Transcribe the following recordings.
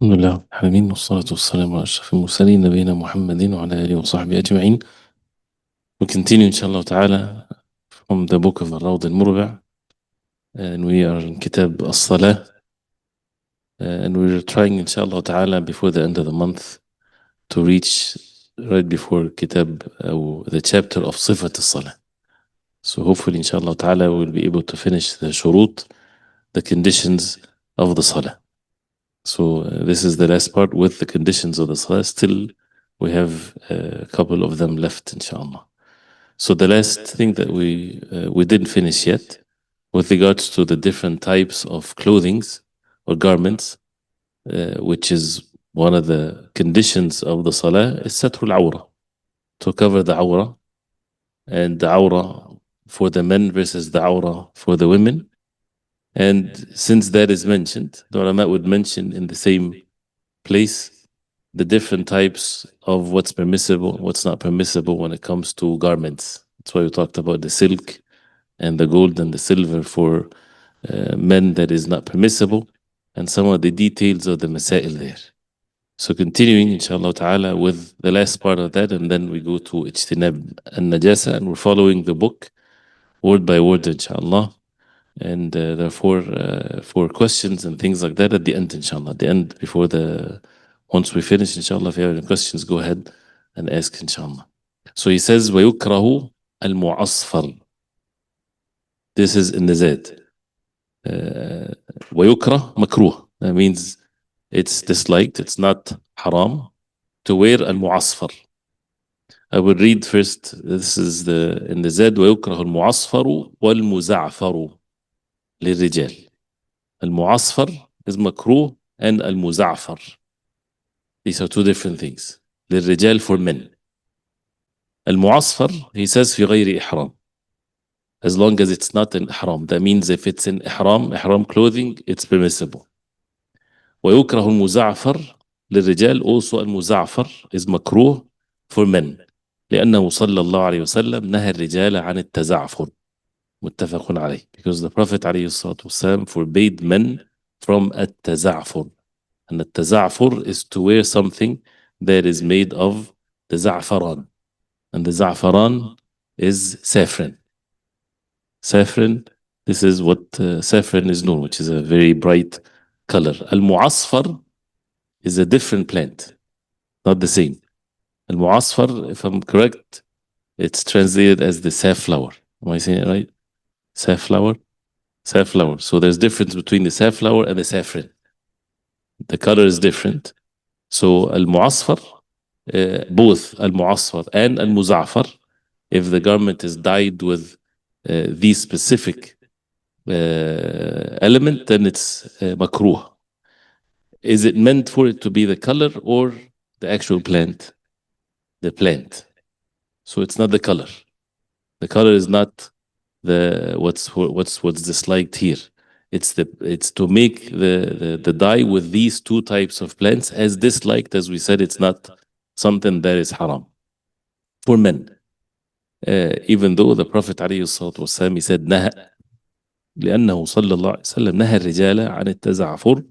الحمد لله رب العالمين والصلاة والسلام على أشرف المرسلين نبينا محمد وعلى آله وصحبه أجمعين. We continue inshallah ta'ala from the book of al-Murbi, and we are in Kitab al-Salah, and we're trying inshallah ta'ala before the end of the month to reach right before Kitab the chapter of Sifat al-Salah. So hopefully inshallah ta'ala we'll be able to finish the shurut, the conditions of the Salah. So this is the last part with the conditions of the Salah. Still we have a couple of them left inshallah. So the last thing that we didn't finish yet with regards to the different types of clothings or garments, which is one of the conditions of the Salah, is satrul awra, to cover the awra, and the awra for the men versus the awra for the women. And since that is mentioned, the ulama would mention in the same place the different types of what's permissible, what's not permissible when it comes to garments. That's why we talked about the silk and the gold and the silver for men that is not permissible, and some of the details of the masail there. So continuing inshallah ta'ala with the last part of that, and then we go to ijtinab al-najasa, and we're following the book word by word inshallah. And therefore, for questions and things like that at the end, inshallah. At the end, once we finish, inshallah, if you have any questions, go ahead and ask, inshallah. So he says, وَيُكْرَهُ الْمُعَصْفَرُ. This is in the Z. وَيُكْرَهُ makruh. That means it's disliked, it's not haram to wear al-mu'asfar. I will read first. This is in the Z. وَيُكْرَهُ الْمُعَصْفَرُ وَالْمُزَعْفَرُ للرجال. المعصفر is makruh, and al-muza'far. These are two different things. للرجال for men. المعصفر, he says في غير إحرام. As long as it's not in ihram. That means if it's in ihram clothing, it's permissible. ويكره المزعفر للرجال. Also المزعفر is makruh for men. لأنه صلى الله عليه وسلم نهى الرجال عن التزعفر. متفق عليه. Because the Prophet عليه الصلاة والسلام forbade men from التزعفر. And التزعفر is to wear something that is made of the za'faran. And the za'faran is saffron. Saffron, this is what saffron is known, which is a very bright color. Al-mu'asfar is a different plant, not the same. Al-mu'asfar, if I'm correct, it's translated as the safflower. Am I saying it right? Safflower? Safflower. So there's difference between the safflower and the saffron. The color is different. So al-mu'asfar, both al-mu'asfar and al-muza'far, if the garment is dyed with these specific element, then it's makruh. Is it meant for it to be the color or the actual plant? The plant. So it's not the color. The color is not what's disliked here. It's to make the dye with these two types of plants as disliked. As we said, it's not something that is haram for men. Even though the Prophet عليه الصلاة والسلام, he said نهى لأنه صلى الله عليه وسلم نهى الرجال عن التزعفر.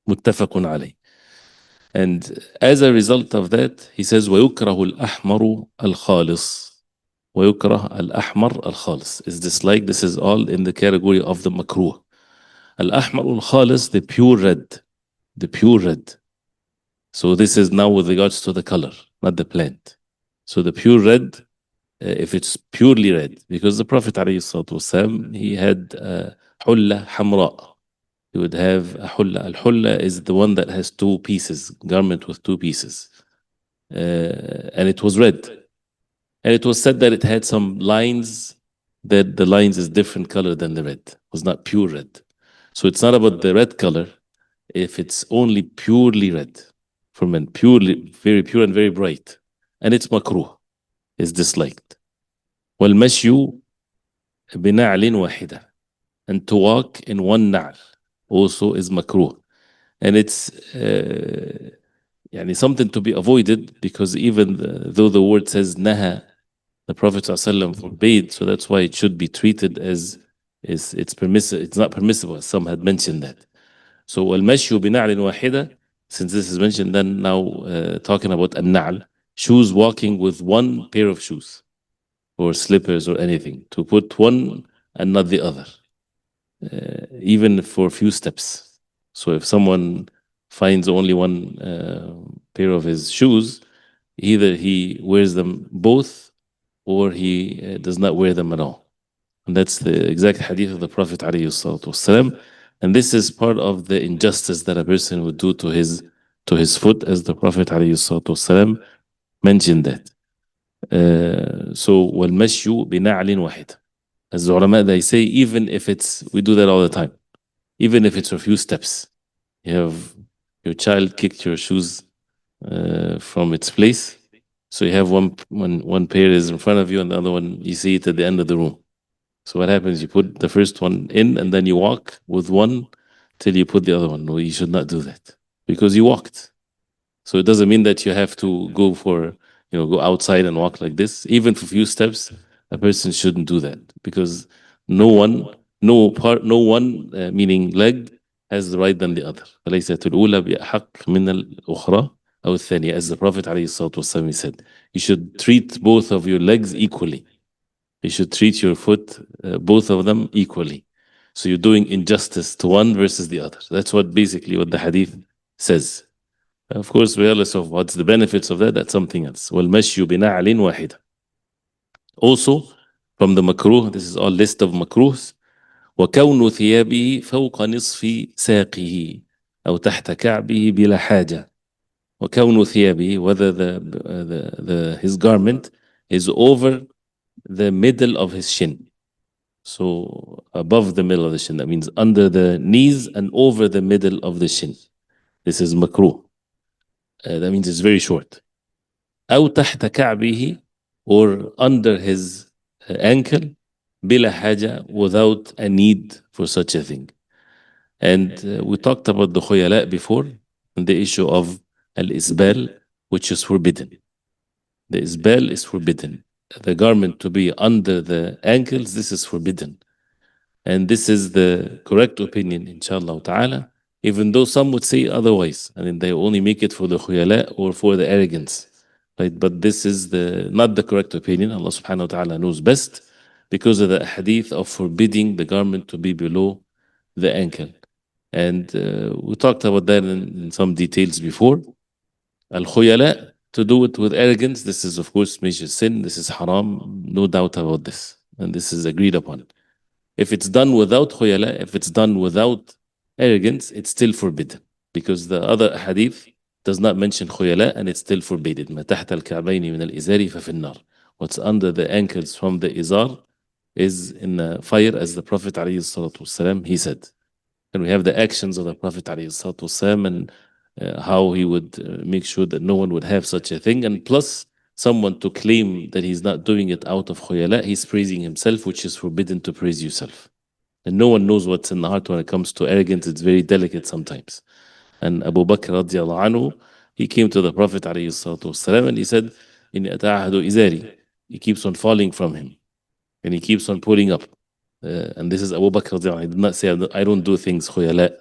متفق عليه. And as a result of that, he says ويكره الأحمر الخالص. ويكره الأحمر الخالص is disliked. This is all in the category of the makruh. الأحمر الخالص, the pure red. The pure red. So this is now with regards to the color, not the plant. So the pure red, if it's purely red, because the Prophet ﷺ, he had hulla hamra. He would have a hulla. Al-hulla is the one that has two pieces, garment with two pieces. And it was red. And it was said that it had some lines, that the lines is different color than the red. It was not pure red. So it's not about the red color if it's only purely red for men, purely, very pure and very bright. And it's makruh, is disliked. وَالْمَشْيُ بِنَعْلٍ وَاحِدَةٍ. And to walk in one na'l also is makruh. And it's something to be avoided, because even though the word says naha, the Prophet ﷺ forbade, so that's why it should be treated as it's permissible. It's not permissible, as some had mentioned that. So والمشي بنعل واحدة, since this is mentioned, then now talking about النعل, shoes walking with one pair of shoes or slippers or anything, to put one and not the other, even for a few steps. So if someone finds only one pair of his shoes, either he wears them both or he does not wear them at all. And that's the exact hadith of the Prophet ﷺ. And this is part of the injustice that a person would do to his foot, as the Prophet ﷺ mentioned that. So وَالْمَشْيُ بِنَعْلٍ وَاحِدٍ. As the ulama, they say, even if we do that all the time, even if it's a few steps, you have your child kicked your shoes from its place, so you have one pair is in front of you and the other one you see it at the end of the room. So what happens? You put the first one in and then you walk with one till you put the other one. No, you should not do that because you walked. So it doesn't mean that you have to go outside and walk like this. Even for a few steps, a person shouldn't do that because no one, meaning leg, has the right than the other. فليست الأولى بأحق من الأخرى أو الثانية, as the Prophet ﷺ said. You should treat both of your legs equally. You should treat your foot, both of them, equally. So you're doing injustice to one versus the other. That's basically what the hadith says. Of course, regardless of what's the benefits of that's something else. وَالْمَشْيُ بِنَعْلٍ وَاحِدٍ. Also, from the makruh, this is all list of makruhs. وَكَوْنُ ثِيَابِهِ فَوْقَ نِصْفِ سَاقِهِ أو تحت كعبه بلا حاجة. وَكَوْنُ ثِيَابِهِ, whether his garment is over the middle of his shin. So above the middle of the shin, that means under the knees and over the middle of the shin. This is makruh. That means it's very short. أو تحت كعبه, or under his ankle, بلا حاجة, without a need for such a thing. And we talked about the khuyala before, and the issue of al-isbal, which is forbidden. The isbal is forbidden. The garment to be under the ankles, this is forbidden. And this is the correct opinion, inshallah ta'ala, even though some would say otherwise. I mean, they only make it for the khuyala or for the arrogance. Right? But this is not the correct opinion. Allah subhanahu wa ta'ala knows best, because of the hadith of forbidding the garment to be below the ankle. And we talked about that in some details before. Al-khuyala, to do it with arrogance, this is of course major sin. This is haram, no doubt about this. And this is agreed upon. If it's done without khuyala, if it's done without arrogance, it's still forbidden. Because the other hadith does not mention khuyala, and it's still forbidden. ما تحت الكعبين من الإزار ففي النار. What's under the ankles from the izar is in the fire, as the Prophet ﷺ, he said. And we have the actions of the Prophet ﷺ, and how he would make sure that no one would have such a thing. And plus, someone to claim that he's not doing it out of khuyala, he's praising himself, which is forbidden to praise yourself. And no one knows what's in the heart when it comes to arrogance. It's very delicate sometimes. And Abu Bakr radiallahu anhu, he came to the Prophet ﷺ and he said, إِنِّي أَتَعَهَدُ إِزَارِي. He keeps on falling from him. And he keeps on pulling up. And this is Abu Bakr radiallahu anhu. He did not say, I don't do things khuyala.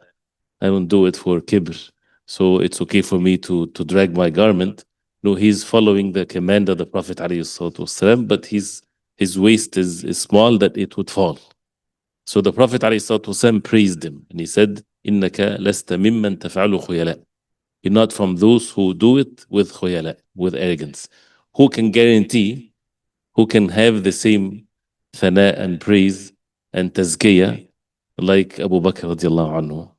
I don't do it for kibr. So it's okay for me to drag my garment. No, he's following the command of the Prophet ﷺ, but his waist is small that it would fall. So the Prophet ﷺ praised him, and he said, إِنَّكَ لَسْتَ مِمَّنْ تَفْعَلُ خُيَلَاء. You're not from those who do it with khuyala, with arrogance. Who can guarantee, who can have the same thana and praise and tazkiyah like Abu Bakr radiallahu anhu?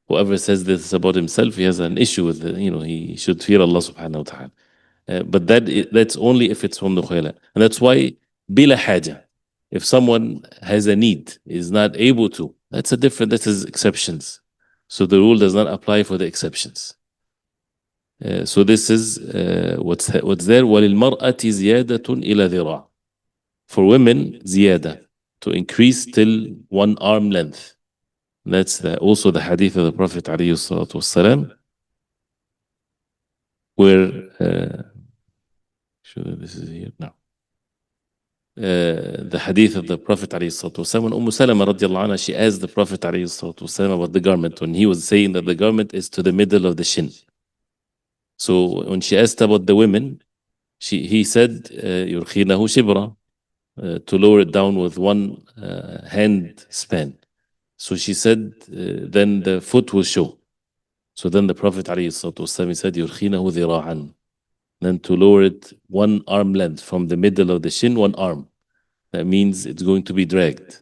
Whoever says this about himself, he has an issue with it. He should fear Allah subhanahu wa ta'ala. But that's only if it's from the khuyala. And that's why, bila haja, if someone has a need, is not able to, that is exceptions. So the rule does not apply for the exceptions. So this is what's there. وَلِلْمَرْأَةِ زِيَادَةٌ إِلَى ذِرَاعٍ. For women, ziyada, to increase till 1 arm length. That's also the hadith of the Prophet ﷺ, where sure this is here now. the hadith of the Prophet ﷺ. When Salama radiallahu anha, she asked the Prophet ﷺ about the garment when he was saying that the garment is to the middle of the shin. So when she asked about the women, he said, يرخينه شبرا, to lower it down with one hand span. So she said, then the foot will show. So then the Prophet ﷺ said, يرخينه ذراعا, then to lower it one arm length from the middle of the shin, one arm. That means it's going to be dragged.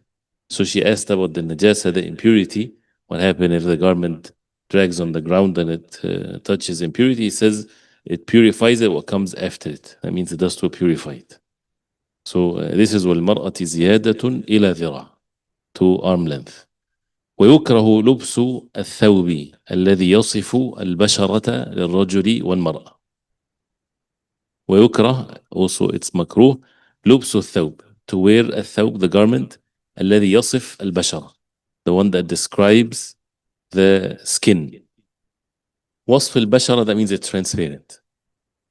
So she asked about the najasa, the impurity. What happens if the garment drags on the ground and it touches impurity? He says it purifies it, what comes after it. That means it does to purify it. So this is وَالْمَرْأَةِ زِيَادَةٌ إِلَى ذِرَاعٍ, to arm length. ويكره لبس الثوب الذي يصف البشرة للرجل والمرأة. ويكره, also it's makruh, لبس الثوب, to wear الثوب, the garment, الذي يصف البشرة, the one that describes the skin. وصف البشرة, that means it's transparent.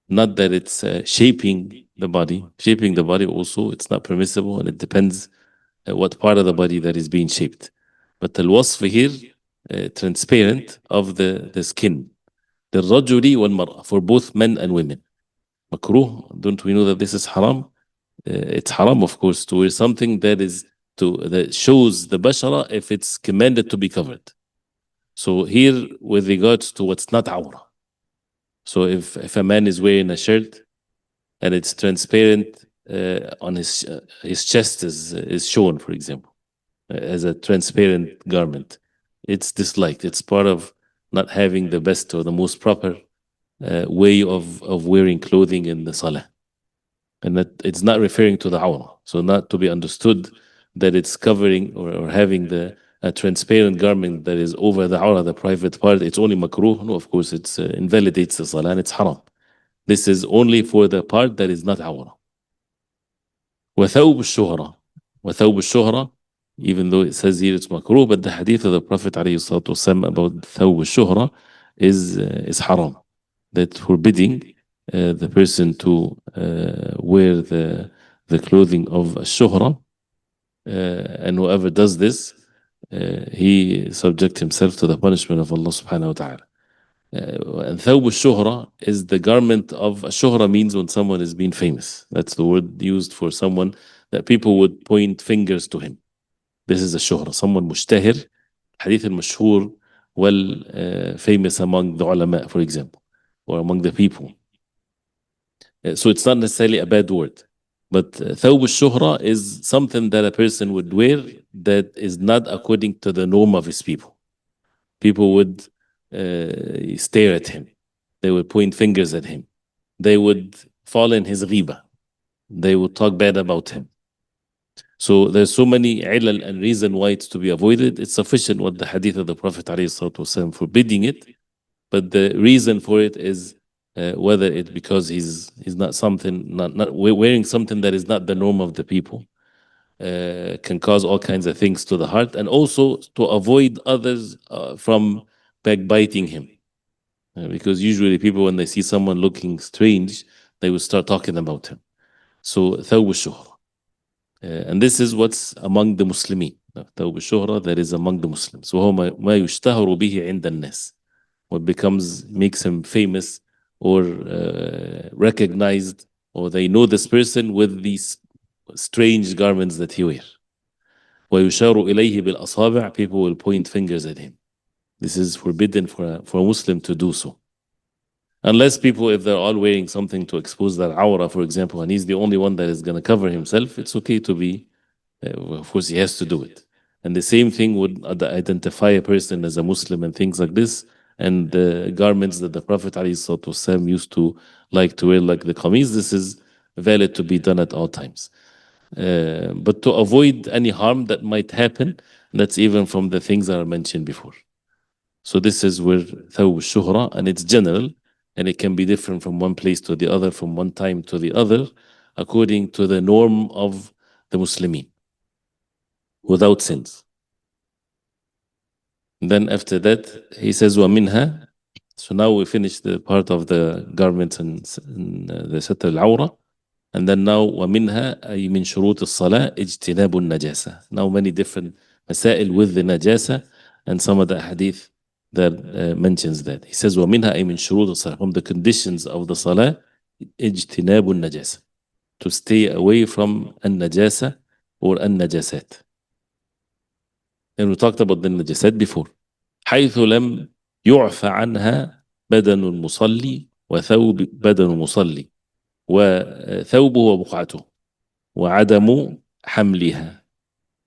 Not that it's shaping the body. Shaping the body also, it's not permissible, and it depends what part of the body that is being shaped. But الوصف here, transparent of the skin. للرجل والمرأة, for both men and women. Makruh, don't we know that this is haram? It's haram, of course, to wear something that shows the bashara if it's commanded to be covered. So here, with regards to what's not awrah. So if a man is wearing a shirt and it's transparent on his chest is shown, for example, as a transparent garment, it's disliked. It's part of not having the best or the most proper way of wearing clothing in the salah. And that it's not referring to the awrah. So not to be understood that it's covering or having a transparent garment that is over the awrah, the private part, it's only makruh. No, of course, it invalidates the salah and it's haram. This is only for the part that is not awrah. وثوب الشهرة. وثوب الشهرة, even though it says here it's makruh, but the hadith of the Prophet ﷺ about ثوب الشهرة is haram. That forbidding the person to wear the clothing of shuhra, and whoever does this, he subject himself to the punishment of Allah subhanahu wa ta'ala. And thawb shuhra is the garment of shuhra, means when someone is being famous. That's the word used for someone that people would point fingers to him. This is a shuhra, someone mushtahir, hadith al-mashhur, well famous among the ulama, for example, or among the people. So it's not necessarily a bad word, but thawb al-shuhra is something that a person would wear that is not according to the norm of his people. People would stare at him. They would point fingers at him. They would fall in his ghiba. They would talk bad about him. So there's so many ilal and reason why it's to be avoided. It's sufficient what the hadith of the Prophet ﷺ forbidding it, but the reason for it is whether it because he's not wearing something that is not the norm of the people, can cause all kinds of things to the heart, and also to avoid others from backbiting him. Because usually people, when they see someone looking strange, they will start talking about him. So thawb al-shuhra. And this is what's among the Muslimin. Thawb al-shuhra, that is among the Muslims. وهو ما يشتهر به عند الناس. What makes him famous or recognized, or they know this person with these strange garments that he wears. ويشار إليه بالأصابع, people will point fingers at him. This is forbidden for a Muslim to do so. Unless people, if they're all wearing something to expose their awrah, for example, and he's the only one that is going to cover himself, it's okay to be, of course, he has to do it. And the same thing would identify a person as a Muslim and things like this, and the garments that the Prophet ﷺ used to like to wear, like the qamis, this is valid to be done at all times. But to avoid any harm that might happen, that's even from the things that are mentioned before. So this is where thawb shuhra, and it's general, and it can be different from one place to the other, from one time to the other, according to the norm of the Muslimin, without sins. And then after that, he says, وَمِنْهَا. So now we finish the part of the garments and the satr al-awra. And then now ومنها أي من شروط الصلاة اجتناب النجاسة. Now many different مسائل with the najasa, and some of the hadith that mentions that. He says ومنها أي من شروط الصلاة, from the conditions of the salah اجتناب النجاسة, to stay away from النجاسة or النجاسات. And we talked about the najasat before. حيث لم يعفى عنها بدن المصلي وثوب بدن المصلي وثوبه وبقعته وعدم حملها.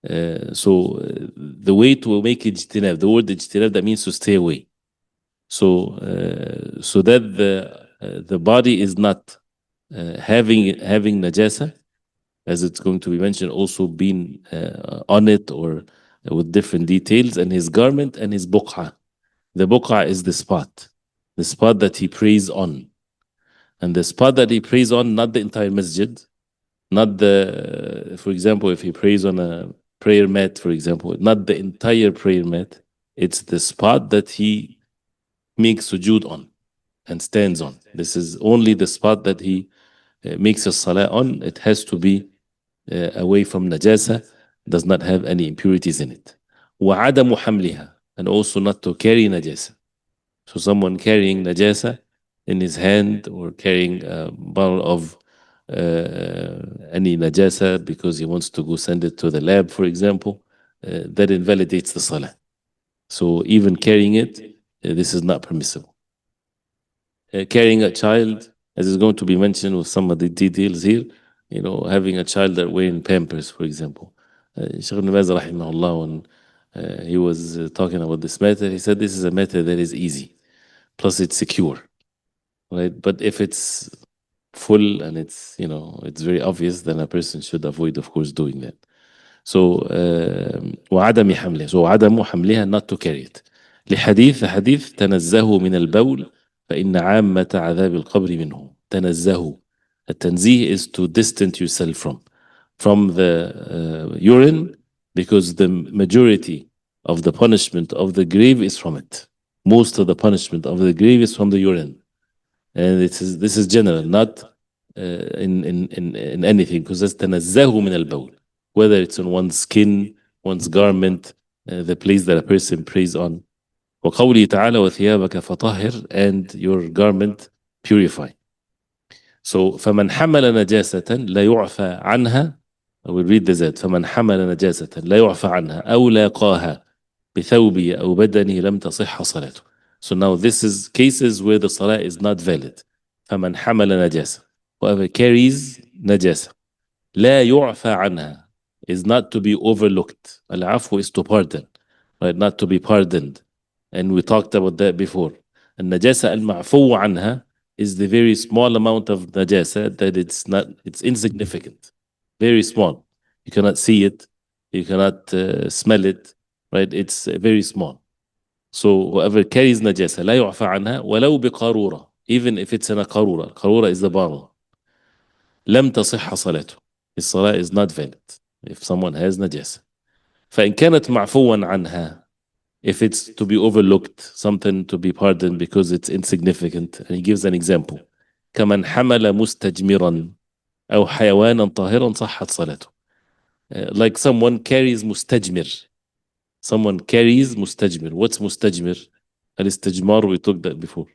The way to make اجتناب, the word اجتناب, that means to stay away. So that the body is not having najasa, as it's going to be mentioned, also being on it or with different details, and his garment and his buq'a. The buq'a is the spot that he prays on. And the spot that he prays on, not the entire masjid, not the, for example, if he prays on a prayer mat, for example, not the entire prayer mat, it's the spot that he makes sujood on and stands on. This is only the spot that he makes a salah on. It has to be away from najasa, does not have any impurities in it. وعدم حملها, and also not to carry najasa. So someone carrying najasa in his hand or carrying a bottle of any najasa because he wants to go send it to the lab, for example, that invalidates the salah. So even carrying it, this is not permissible. Carrying a child, as is going to be mentioned with some of the details here, having a child that wearing Pampers, for example. Sheikh Ibn Baz, rahimahullah, when he was talking about this matter, he said this is a matter that is easy, plus it's secure, right? But if it's full and it's very obvious, then a person should avoid, of course, doing that. So وعدم حملها, so عدم حملها, not to carry it. لحديث تنزهوا من البول فإن عامة عذاب القبر منه. تنزهوا, التنزيه is to distance yourself from the urine, because the majority of the punishment of the grave is from it. Most of the punishment of the grave is from the urine. And this is general, not in anything, because it's تنزهوا من البول, whether it's on one's skin, one's garment, the place that a person prays on. وقوله تعالى وثيابك فطهر, and your garment purify. So فمن حمل نجاسة لا يعفى عنها, I will read the Z. فمن حمل نجاسة لا يعفى عنها أو لاقاها بثوبه أو بدنه لم تصح صلاته. So now this is cases where the salah is not valid. فمن حمل نجاسة, whoever carries najasa, لا يعفى عنها, is not to be overlooked. العفو is to pardon, right? Not to be pardoned. And we talked about that before. النجاسة المعفو عنها is the very small amount of najasa that it's insignificant, very small. You cannot see it, you cannot smell it, right? It's very small. So whoever carries najasa لا يعفى عنها ولو بقارورة, even if it's in a قارورة. قارورة is the bottle. لم تصح صلاته, his salah is not valid if someone has najasa. فإن كانت معفوا عنها, if it's to be overlooked, something to be pardoned because it's insignificant. And he gives an example. كمن حمل مستجمرا أو حيوانا طاهرا صحت صلاته. Like someone carries mustajmir. Someone carries mustajmir. What's mustajmir? Al-istijmar, we took that before.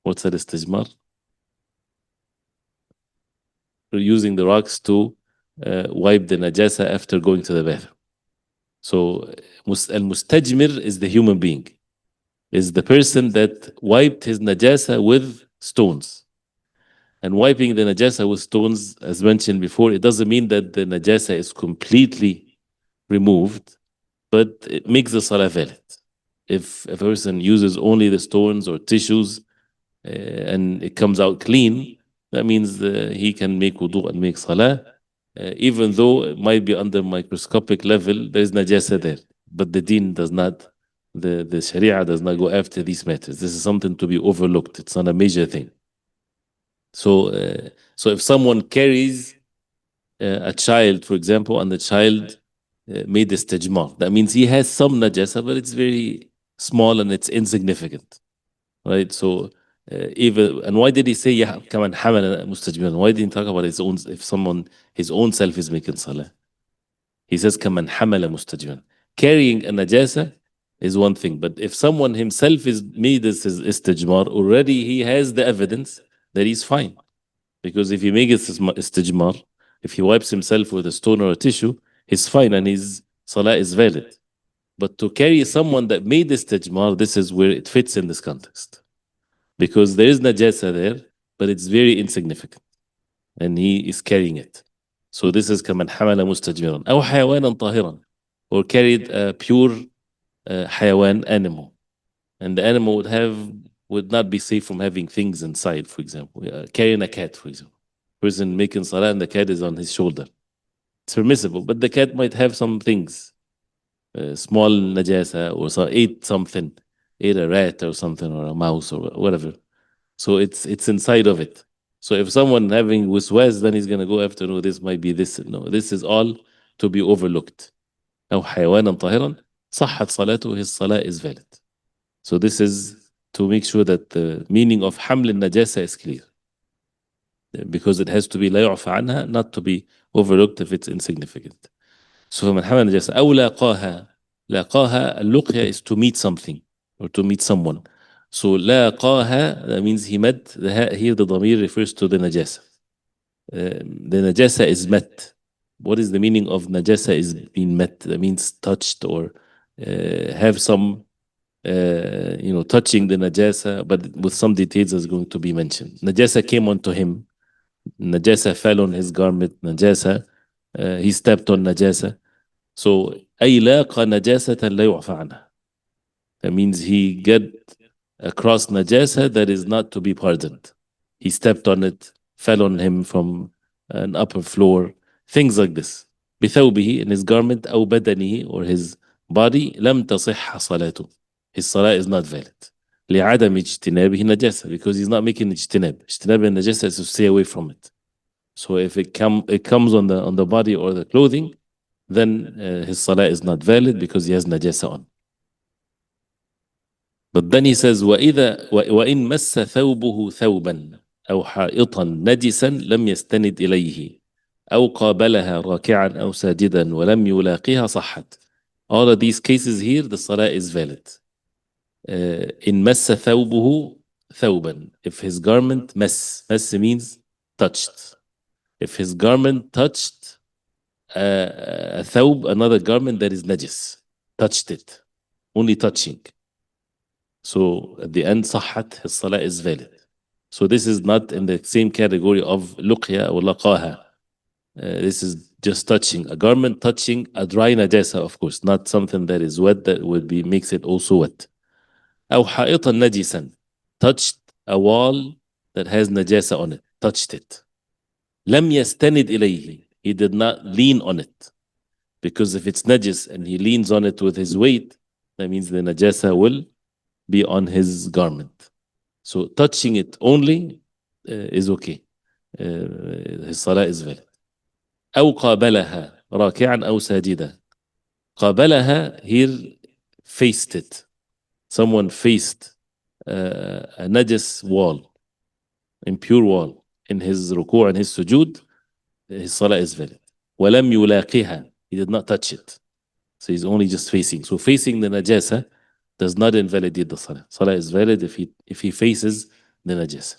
What's al-istijmar? We're using the rocks to wipe the najasa after going to the bathroom. So al-mustajmir is the human being, is the person that wiped his najasa with stones. And wiping the najasa with stones, as mentioned before, it doesn't mean that the najasa is completely removed, but it makes the salah valid. If a person uses only the stones or tissues and it comes out clean, that means he can make wudu and make salah, even though it might be under microscopic level, there is najasa there. But the deen does not, the sharia does not go after these matters. This is something to be overlooked. It's not a major thing. So if someone carries a child, for example, and the child made istijmar, that means he has some najasa, but it's very small and it's insignificant, right? So Even, and why did he say كمان حمل مستجمرا? Why didn't he talk about his own, if someone, his own self is making salah? He says كمان حمل مستجمرا. Carrying a najasa is one thing, but if someone himself is made this his istijmar, already he has the evidence that he's fine. Because if he makes his istijmar, if he wipes himself with a stone or a tissue, he's fine and his salah is valid. But to carry someone that made istijmar, this is where it fits in this context. Because there is najasa there, but it's very insignificant. And he is carrying it. So this is كمن حمل مستجمرا أو حيوانا طاهرا, or carried a pure حيوان animal. And the animal would not be safe from having things inside, for example. Carrying a cat, for example. Person making salah and the cat is on his shoulder. It's permissible, but the cat might have some things. Small najasa, or ate something, ate a rat or something, or a mouse or whatever. So it's inside of it. So if someone having waswas, then he's going to go after, no, this might be this. No, this is all to be overlooked. أو حيوانا طاهرا صحت صلاته, his salah is valid. So this is to make sure that the meaning of حمل النجاسة is clear. Because it has to be لا يعفى عنها, not to be overlooked if it's insignificant. So من حمل النجاسة أو لاقاها اللقيا is to meet something or to meet someone. So لاقاها, that means he met. Here the ضمير refers to the najasa. The najasa is met. What is the meaning of najasa is being met? That means touched, or have some touching the najasa, but with some details that's going to be mentioned. Najasa came onto him. Najasa fell on his garment. Najasa, he stepped on najasa. So أي لاقى نجاسة لا يعفى عنها. That means he get across najasa that is not to be pardoned. He stepped on it, fell on him from an upper floor, things like this. بثوبه, in his garment, أو بدنه, or his body, لم تصح صلاته. His salah is not valid. لعدم اجتنابه نجاسة, because he's not making اجتناب. اجتناب النجاسة is to stay away from it. So if it comes on the body or the clothing, then his salah is not valid because he has najasa on. But then he says وإن مس ثوبه ثوبا أو حائطا نجسا لم يستند إليه أو قابلها راكعا أو ساجدا ولم يلاقيها صحت. All of these cases here, the salah is valid. إن مس ثوبه ثوبا, if his garment مس means touched. If his garment touched a thawb, another garment that is najis, touched it, only touching. So at the end, صحت, his salah is valid. So this is not in the same category of luqya or laqaha. This is just touching a garment, touching a dry najasa, of course, not something that is wet that makes it also wet. أو حائطا نجسا, touched a wall that has najasa on it, touched it. لم يستند إليه, he did not lean on it. Because if it's najis and he leans on it with his weight, that means the najasa will be on his garment. So touching it only is okay. His salah is valid. أو قابلها راكعا أو ساجدا. قابلها, here faced it. Someone faced a najis wall, impure wall, in his ruku' and his sujood, his salah is valid. ولم يلاقيها, he did not touch it. So he's only just facing. So facing the najasa does not invalidate the salah. Salah is valid if he faces the najasa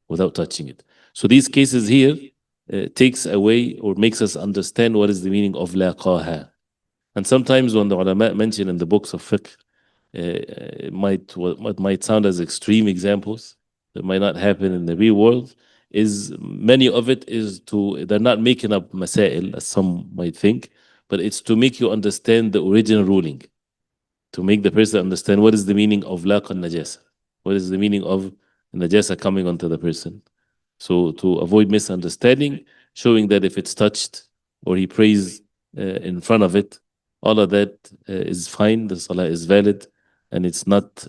without touching it. So these cases here takes away or makes us understand what is the meaning of laqaha. And sometimes when the ulama mention in the books of fiqh, what might sound as extreme examples that might not happen in the real world, is many of it is they're not making up masail as some might think, but it's to make you understand the original ruling, to make the person understand what is the meaning of laqa najasa, what is the meaning of najasa coming onto the person. So to avoid misunderstanding, showing that if it's touched or he prays in front of it, all of that is fine, the salah is valid, and it's not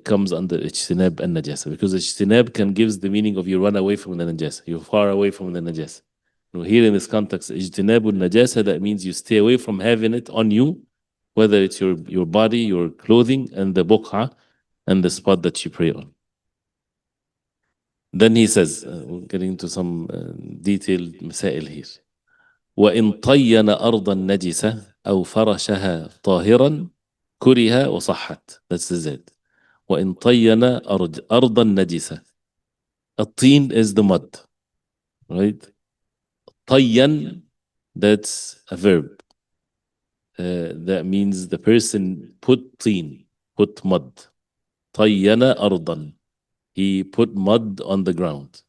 comes under ijtinab and najasa, because ijtinab gives the meaning of you run away from the najasa, you're far away from the najasa. Here in this context, ijtinab najasa, that means you stay away from having it on you, whether it's your body, your clothing, and the buq'a, and the spot that you pray on. Then he says, we're getting into some detailed مسائل here. وإن طين أرضا نجسة أو فرشها طاهرا كره وصحت. That's the Z. وإن طين أرضا نجسة. الطين is the mud, right? طين, that's a verb. That means the person put طين, put mud. طين أرضا. He put mud on the ground.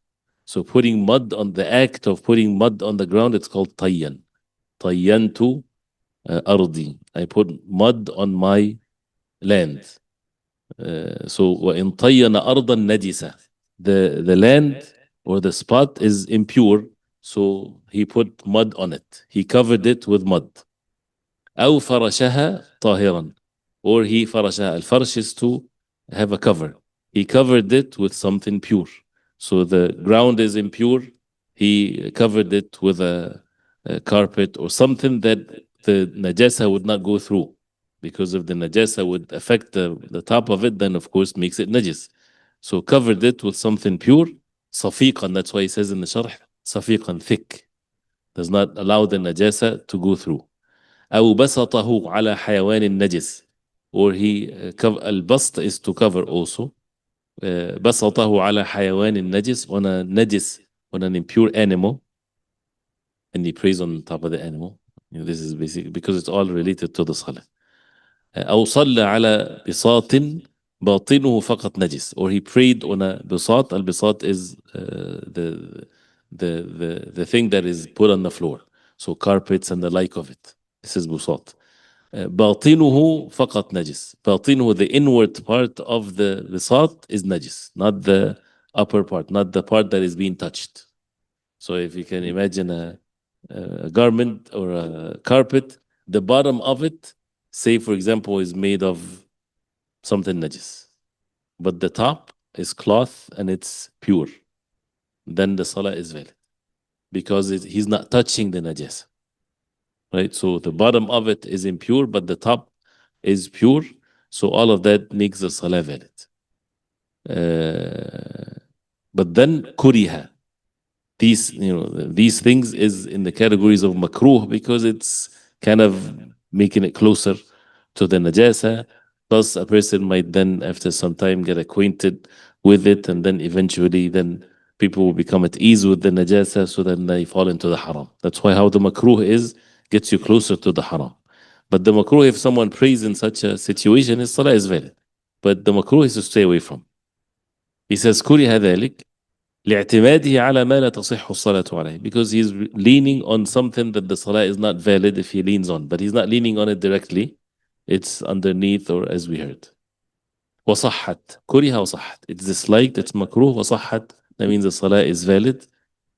So putting mud on the act of putting mud on the ground, it's called طين. طينت أرضي. I put mud on my land. So وإن طين أرضا نجسة. The land or the spot is impure, so he put mud on it. He covered it with mud. أو فرشها طاهرا. Or he فرشها. الفرش is to have a cover. He covered it with something pure. So the ground is impure. He covered it with a carpet or something that the najasa would not go through. Because if the najasa would affect the top of it, then of course makes it najis. So covered it with something pure, صفيقا. That's why he says in the sharh, صفيقا, thick. Does not allow the najasa to go through. أو بسطه على حيوان نجس. Or he البسط is to cover also. بسطه على حيوان نجس, on a najis, on an impure animal. And he prays on top of the animal. This is basically because it's all related to the salah. أو صلى على بساط باطنه فقط نجس. Or he prayed on a بساط. البساط is the thing that is put on the floor. So carpets and the like of it. This is بساط. باطنه فقط نجس. باطنه, the inward part of the بساط is najis, not the upper part, not the part that is being touched. So if you can imagine a garment or a carpet, the bottom of it, say for example, is made of something najis, but the top is cloth and it's pure, then the salah is valid because he's not touching the najis, right? So the bottom of it is impure, but the top is pure, so all of that makes the salah valid. But then kuriha, these things is in the categories of makruh because it's kind of making it closer to the najasa. Plus, a person might then, after some time, get acquainted with it, and then eventually, then people will become at ease with the najasa, so then they fall into the haram. That's why how the makruh is gets you closer to the haram. But the makruh, if someone prays in such a situation, his salah is valid. But the makruh is to stay away from. He says, كره ذلك لاعتماده على ما لا تصح الصلاة عليه, because he's leaning on something that the salah is not valid if he leans on, but he's not leaning on it directly. It's underneath, or as we heard. وصحت, كره وصحت. It's disliked, it's makruh. وصحت, that means the salah is valid.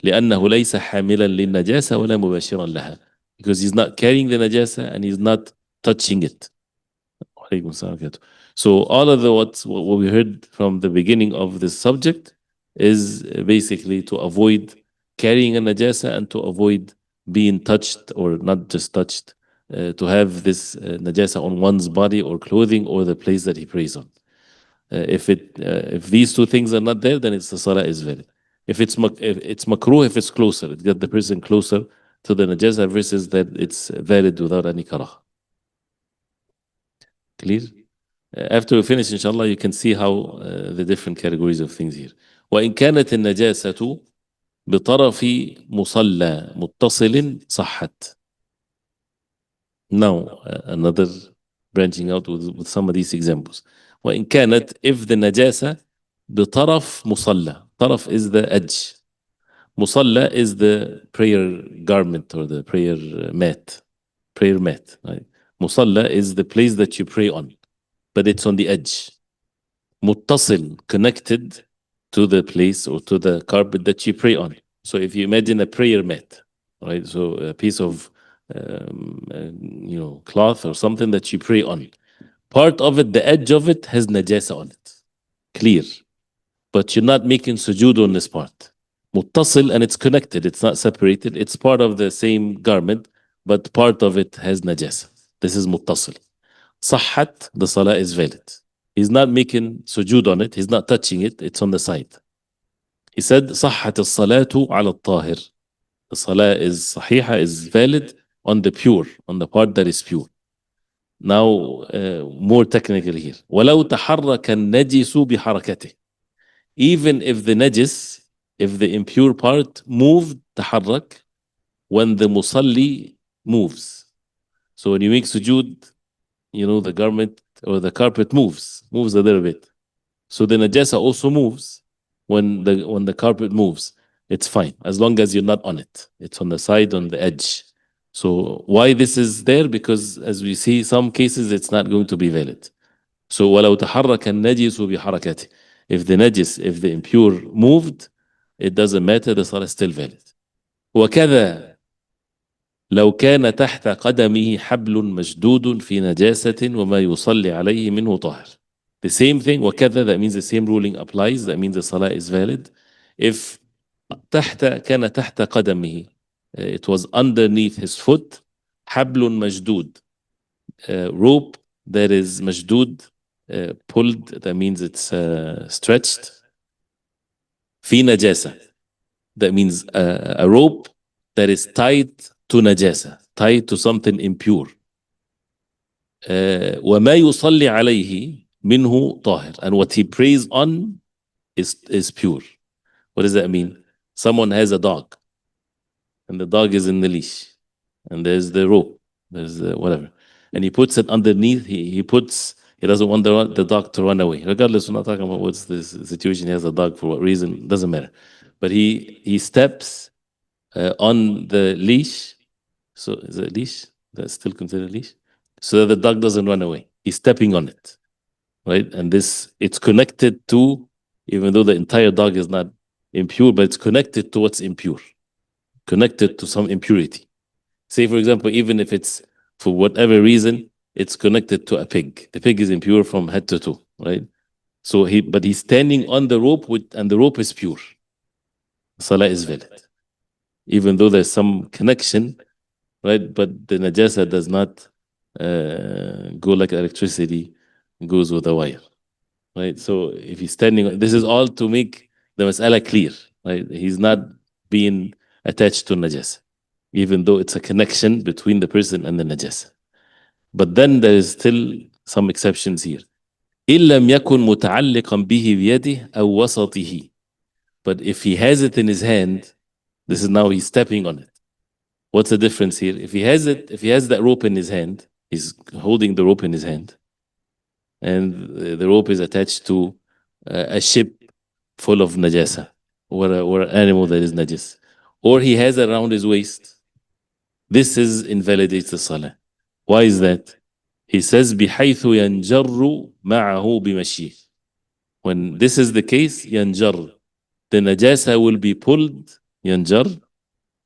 لأنه ليس حاملا للنجاسة ولا مباشرا لها, because he's not carrying the najasa and he's not touching it. So all of what we heard from the beginning of this subject is basically to avoid carrying a najasa and to avoid being touched, or not just touched, to have this najasa on one's body or clothing or the place that he prays on. If these two things are not there, then the salah is valid. If it's makruh, if it's closer, it got the person closer to the najasa versus that it's valid without any karah. Clear? After we finish, inshallah, you can see how the different categories of things here. وإن كانت النجاسة بطرف مصلى متصل صحت. Now, another branching out with some of these examples. وإن كانت, if the najasa بطرف مصلى. طرف is the edge. مصلى is the prayer garment or the prayer mat. Prayer mat. Right? مصلى is the place that you pray on, but it's on the edge. متصل, connected to the place or to the carpet that you pray on. So if you imagine a prayer mat, right? So a piece of cloth or something that you pray on. Part of it, the edge of it has najasa on it. Clear. But you're not making sujood on this part. متصل, and it's connected. It's not separated. It's part of the same garment, but part of it has najasa. This is متصل. صحت, the salah is valid. He's not making sujood on it. He's not touching it. It's on the side. He said صحت الصلاة على الطاهر. The salah is صحيحة, is valid on the pure, on the part that is pure. Now, more technical here. ولو تحرك النجس بحركته. Even if the najis, if the impure part moved, تحرك, when the musalli moves. So when you make sujood, you know, the garment or the carpet moves a little bit. So the najasa also moves when the carpet moves. It's fine as long as you're not on it. It's on the side, on the edge. So why this is there? Because as we see, some cases it's not going to be valid. So ولو تحرك النجس بحركته. If the najis, if the impure moved, it doesn't matter, the salah is still valid. وكذا لو كان تحت قدمه حبل مشدود في نجاسة وما يصلي عليه منه طاهر. The same thing, وكذا, that means the same ruling applies, that means the salah is valid. If كان تحت قدمه, it was underneath his foot, حبل مشدود, rope that is مشدود, pulled, that means it's stretched. في نجاسة, that means a rope that is tied to najasa, tied to something impure. وما يصلي عليه منه طاهر, and what he prays on is pure. What does that mean? Someone has a dog, and the dog is in the leash, and there's the rope, there's the whatever, and he puts it underneath. He doesn't want the dog to run away. Regardless, we're not talking about what's this situation. He has a dog for what reason, doesn't matter. But he steps on the leash. So is it a leash? That's still considered a leash? So that the dog doesn't run away. He's stepping on it, right? And it's connected to, even though the entire dog is not impure, but it's connected to what's impure, connected to some impurity. Say, for example, even if it's, for whatever reason, it's connected to a pig. The pig is impure from head to toe, right? So but he's standing on the rope, and the rope is pure. Salah is valid. Even though there's some connection, right? But the najasa does not go like electricity goes with a wire, right? So if he's standing, this is all to make the mas'ala clear, right? He's not being attached to najasa, even though it's a connection between the person and the najasa. But then there is still some exceptions here. إن لم يكن متعلقا به بيده أو وسطه. But if he has it in his hand, this is now he's stepping on it. What's the difference here? If he has that rope in his hand, he's holding the rope in his hand, and the rope is attached to a ship full of najasa, or an animal that is najis, or he has it around his waist, this invalidates the salah. Why is that? He says, بحيث ينجر معه بمشيه. When this is the case, ينجر, the najasa will be pulled, ينجر,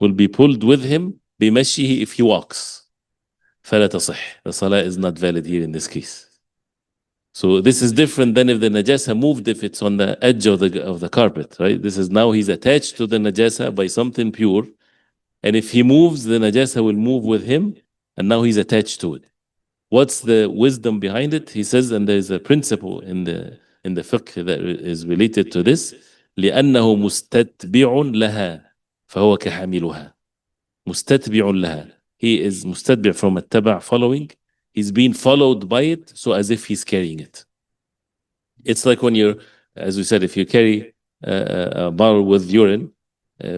will be pulled with him بمشيه if he walks. فلا تصح. The salah is not valid here in this case. So this is different than if the najasa moved, if it's on the edge of the carpet, right? This is now he's attached to the najasa by something pure, and if he moves, the najasa will move with him, and now he's attached to it. What's the wisdom behind it? He says, and there's a principle in the fiqh that is related to this. لأنه مستتبع لها فهو كحاملها. مستتبع لها. He is مستتبع from التبع, following. He's being followed by it, so as if he's carrying it. It's like when you're, as we said, if you carry a bottle with urine,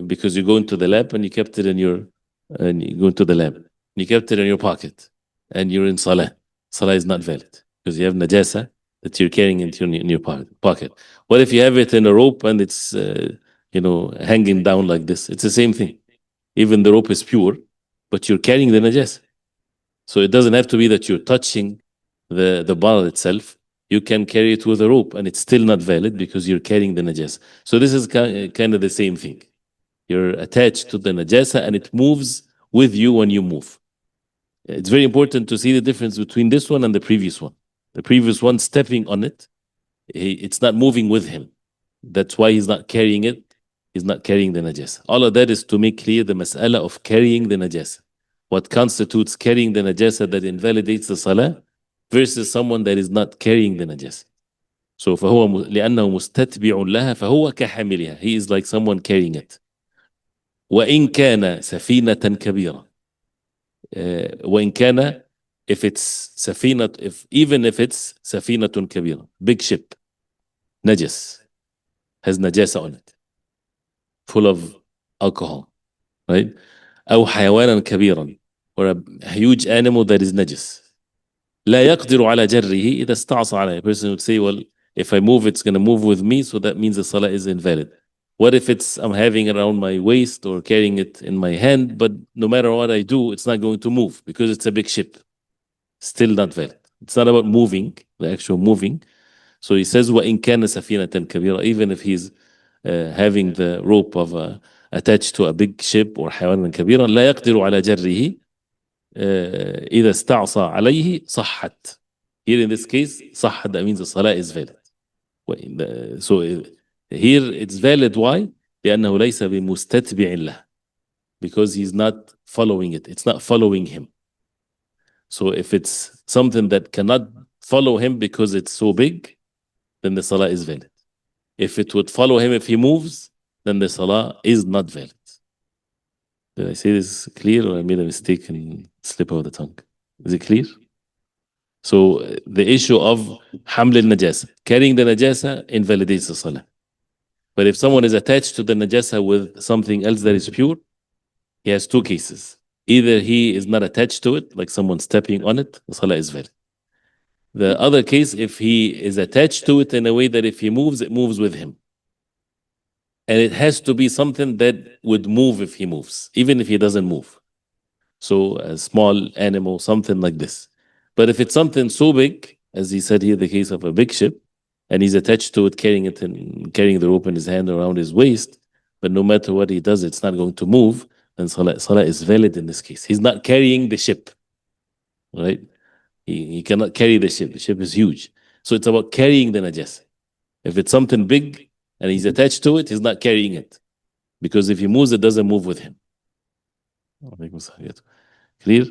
because you go into the lab and you kept it and you go into the lab, and you kept it in your pocket, and you're in salah. Salah is not valid because you have najasa that you're carrying into in your pocket. What if you have it in a rope and it's hanging down like this? It's the same thing. Even the rope is pure, but you're carrying the najasa. So it doesn't have to be that you're touching the bottle itself. You can carry it with a rope and it's still not valid because you're carrying the najasa. So this is kind of the same thing. You're attached to the najasa and it moves with you when you move. It's very important to see the difference between this one and the previous one. The previous one, stepping on it, it's not moving with him. That's why he's not carrying it. He's not carrying the najasa. All of that is to make clear the mas'ala of carrying the najasa. What constitutes carrying the najasa that invalidates the salah versus someone that is not carrying the najasa. So فهو لأنه مستتبع لها فهو كحاملها. He is like someone carrying it. وإن كان سفينة كبيرة. وإن كان if it's سفينة even if it's سفينة كبيرة, big ship, نجس, has najasa on it, full of alcohol, right? أو حيوانا كبيرا, or a huge animal that is najis. لا يقدر على جره إذا استعصى عليه. A person would say, well, if I move, it's going to move with me, so that means the salah is invalid. What if I'm having it around my waist or carrying it in my hand, but no matter what I do, it's not going to move because it's a big ship? Still not valid. It's not about moving, the actual moving. So he says, وَإِن كَانَ سَفِينَةً كَبِيرًا, even if he's having the rope of attached to a big ship or حيوانا كبيرا, لا يقدر على جره إذا استعصى عليه صحت. Here in this case, صحت, that means the salah is valid. So here it's valid. Why? لأنه ليس بمستتبع له, because he's not following it. It's not following him. So if it's something that cannot follow him because it's so big, then the salah is valid. If it would follow him if he moves, then the salah is not valid. Did I say this clear, or I made a mistake and slip of the tongue? Is it clear? So the issue of haml al-najasa, carrying the najasa, invalidates the salah. But if someone is attached to the najasa with something else that is pure, he has two cases. Either he is not attached to it, like someone stepping on it, the salah is valid. The other case, if he is attached to it in a way that if he moves, it moves with him. And it has to be something that would move if he moves, even if he doesn't move. So a small animal, something like this. But if it's something so big, as he said here, the case of a big ship, and he's attached to it, carrying it and carrying the rope in his hand around his waist, but no matter what he does, it's not going to move, then salah is valid in this case. He's not carrying the ship, right? He cannot carry the ship. The ship is huge. So it's about carrying the najasa. If it's something big and he's attached to it, he's not carrying it. Because if he moves, it doesn't move with him. Clear?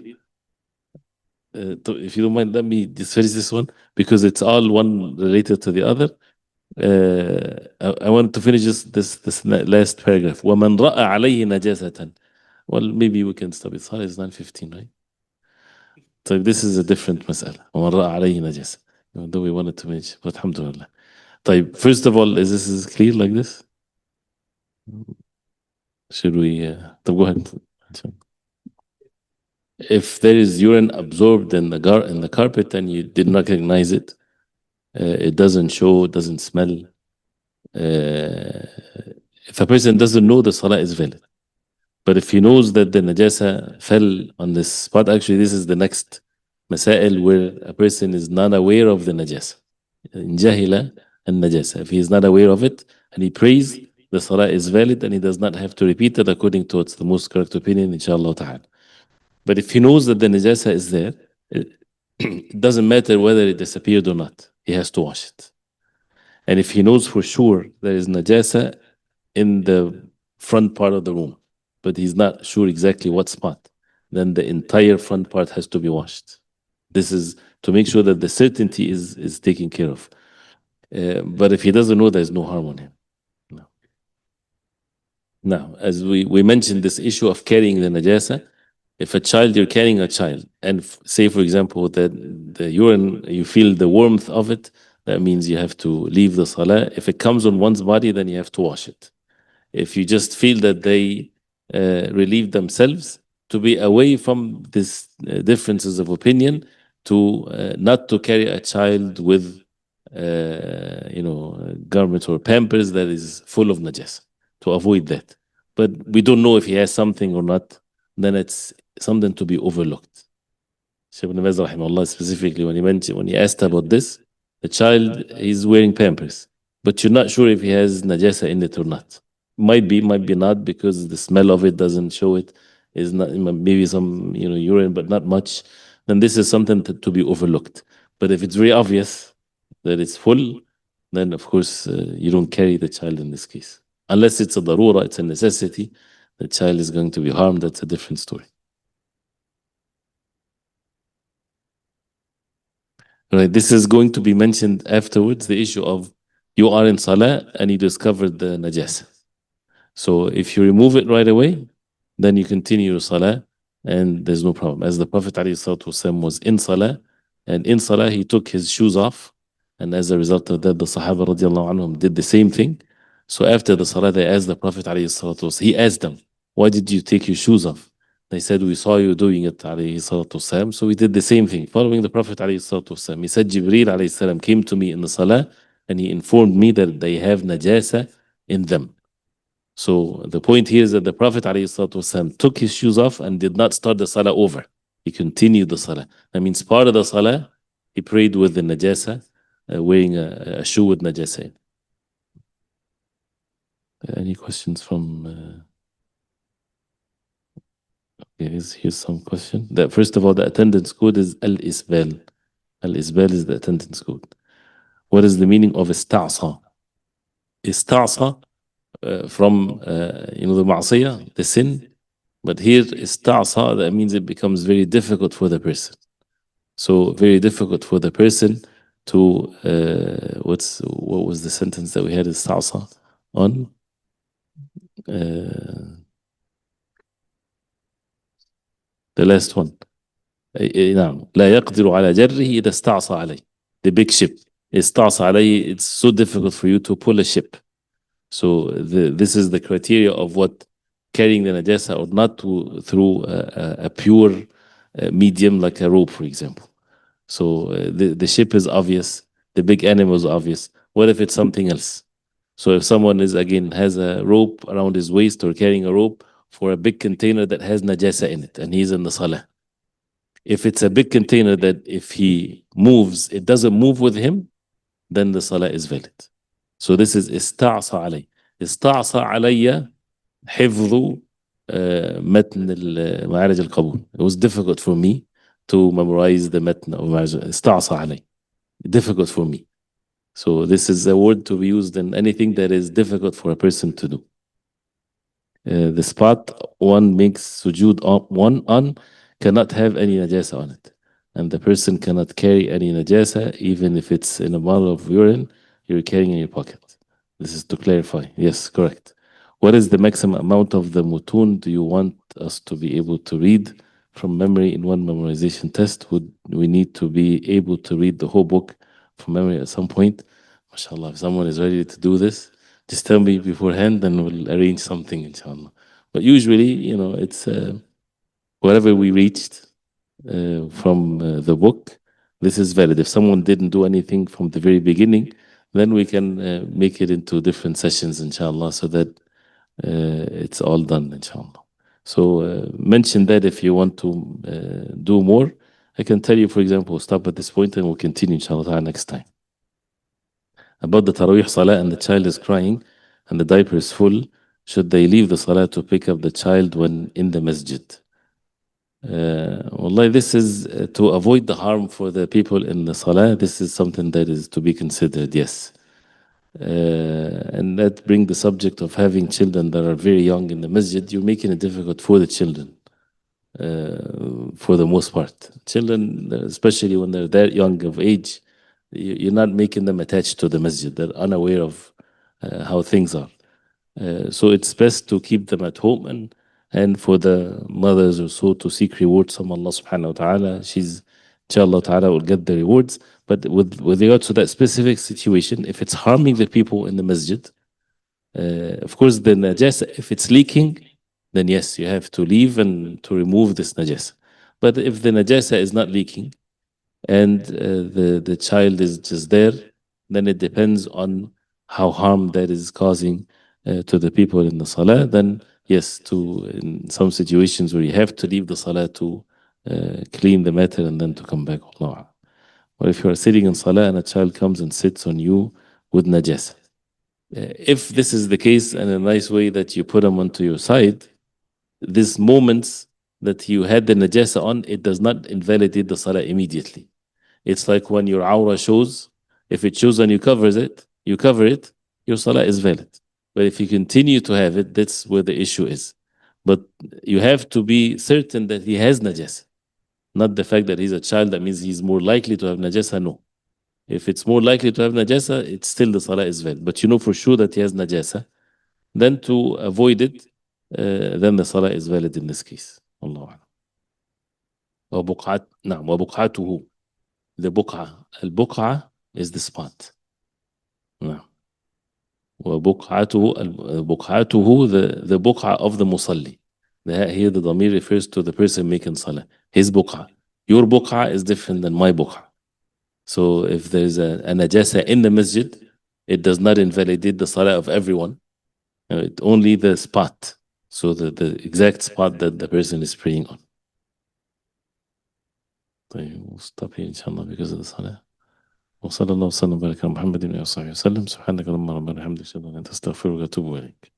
If you don't mind, let me just finish this one, because it's all one related to the other. I want to finish this last paragraph. وَمَنْ رَأَى عَلَيْهِ نَجَاسَةً. Well, maybe we can stop it. Sorry, it's 9:15, right? So this is a different مسألة. وَمَنْ رَأَى عَلَيْهِ نَجَاسَةً. Even though we wanted to mention, but alhamdulillah. طيب, first of all, is this clear like this? Should we? Go ahead. If there is urine absorbed in the carpet and you did not recognize it, it doesn't show, it doesn't smell. If a person doesn't know, the salah is valid. But if he knows that the najasa fell on this spot, actually this is the next masail where a person is not aware of the najasa. In jahila and najasa. If he is not aware of it and he prays, the salah is valid and he does not have to repeat it according to what's the most correct opinion, inshallah ta'ala. But if he knows that the najasa is there, it doesn't matter whether it disappeared or not. He has to wash it. And if he knows for sure there is najasa in the front part of the room, but he's not sure exactly what spot, then the entire front part has to be washed. This is to make sure that the certainty is taken care of. But if he doesn't know, there's no harm on him. No. Now, as we mentioned this issue of carrying the najasa, if you're carrying a child, and say, for example, that the urine, you feel the warmth of it, that means you have to leave the salah. If it comes on one's body, then you have to wash it. If you just feel that they relieve themselves, to be away from these differences of opinion, to not to carry a child with garments or pampers that is full of najas, to avoid that. But we don't know if he has something or not, then it's something to be overlooked. Sheikh Ibn Baz rahimahullah, specifically when he asked about this, the child is wearing pampers, but you're not sure if he has najasa in it or not. Might be not, because the smell of it doesn't show it. Is not, maybe some urine, but not much. Then this is something to be overlooked. But if it's very obvious that it's full, then of course you don't carry the child in this case, unless it's a darura, it's a necessity. The child is going to be harmed. That's a different story. Right. This is going to be mentioned afterwards, the issue of you are in salah and you discovered the najasa. So if you remove it right away, then you continue your salah and there's no problem. As the Prophet ﷺ was in salah, and in salah he took his shoes off, and as a result of that, the Sahaba radiallahu anhum did the same thing. So after the salah, they asked the Prophet ﷺ, he asked them, why did you take your shoes off? They said, we saw you doing it, alayhi salatu wasalam, so we did the same thing, following the Prophet alayhi salatu wasalam. He said, Jibreel alayhi salam came to me in the salah, and he informed me that they have najasa in them. So the point here is that the Prophet ﷺ took his shoes off and did not start the salah over. He continued the salah. That means part of the salah, he prayed with the najasa, wearing a shoe with najasa. Any questions from... okay, here's some question. First of all, the attendance code is al-isbal. Al-isbal is the attendance code. What is the meaning of ista'sa? Ista'sa, from the ma'asiyah, the sin. But here ista'sa, that means it becomes very difficult for the person. So very difficult for the person to what was the sentence that we had ista'sa on? The last one. نعم لا يقدر على جره إذا استعصى عليه. The big ship. استعصى عليه, it's so difficult for you to pull a ship. So this is the criteria of what carrying the najasa or not through a pure medium like a rope, for example. So the ship is obvious, the big animal is obvious. What if it's something else? So if someone has a rope around his waist or carrying a rope for a big container that has najasa in it and he's in the salah. If it's a big container that if he moves, it doesn't move with him, then the salah is valid. So this is استعصى علي. استعصى علي حفظ متن معارج القبول. It was difficult for me to memorize the متن of استعصى علي. Difficult for me. So this is a word to be used in anything that is difficult for a person to do. The spot one makes sujood on cannot have any najasa on it. And the person cannot carry any najasa, even if it's in a bottle of urine you're carrying in your pocket. This is to clarify. Yes, correct. What is the maximum amount of the mutun do you want us to be able to read from memory in one memorization test? Would we need to be able to read the whole book from memory at some point? MashaAllah, if someone is ready to do this, just tell me beforehand and we'll arrange something, inshallah. But usually, it's whatever we reached from the book, this is valid. If someone didn't do anything from the very beginning, then we can make it into different sessions, inshallah, so that it's all done, inshallah. So mention that if you want to do more. I can tell you, for example, stop at this point and we'll continue, inshallah, next time. About the Taraweeh Salah and the child is crying and the diaper is full, should they leave the Salah to pick up the child when in the masjid? Wallahi, this is to avoid the harm for the people in the Salah. This is something that is to be considered, yes. And that brings the subject of having children that are very young in the masjid. You're making it difficult for the children, for the most part. Children, especially when they're that young of age, you're not making them attached to the masjid. They're unaware of how things are. So it's best to keep them at home and for the mothers or so to seek rewards from Allah subhanahu wa ta'ala. She's, inshallah ta'ala, will get the rewards. But with regard to that specific situation, if it's harming the people in the masjid, of course the najasa, if it's leaking, then yes, you have to leave and to remove this najasa. But if the najasa is not leaking, and the child is just there, then it depends on how harm that is causing to the people in the salah. Then yes, in some situations where you have to leave the salah to clean the matter and then to come back. Allah. Or if you are sitting in salah and a child comes and sits on you with najasa. If this is the case, and a nice way that you put him onto your side, these moments that you had the najasa on, it does not invalidate the salah immediately. It's like when your awrah shows, if it shows and you cover it, your salah is valid. But if you continue to have it, that's where the issue is. But you have to be certain that he has najasa. Not the fact that he's a child, that means he's more likely to have najasa, no. If it's more likely to have najasa, it's still the salah is valid. But you know for sure that he has najasa. Then to avoid it, then the salah is valid in this case. Allah أعلم. نعم وبقعته. The بقعة. البقعة is the spot. نعم. وبقعته بقعته the بقعة of the musalli. Here the ضمير refers to the person making salah. His بقعة. Your بقعة is different than my بقعة. So if there's a najasa in the masjid, it does not invalidate the salah of everyone. Only the spot. So the exact spot that the person is praying on. طيب we'll stop here inshallah because of the salah. وصلى الله وسلم وبارك على محمد وعلى آله وصحبه وسلم. سبحانك اللهم ربنا وبحمدك أشهد أن لا إله إلا أنت أستغفرك وأتوب إليك.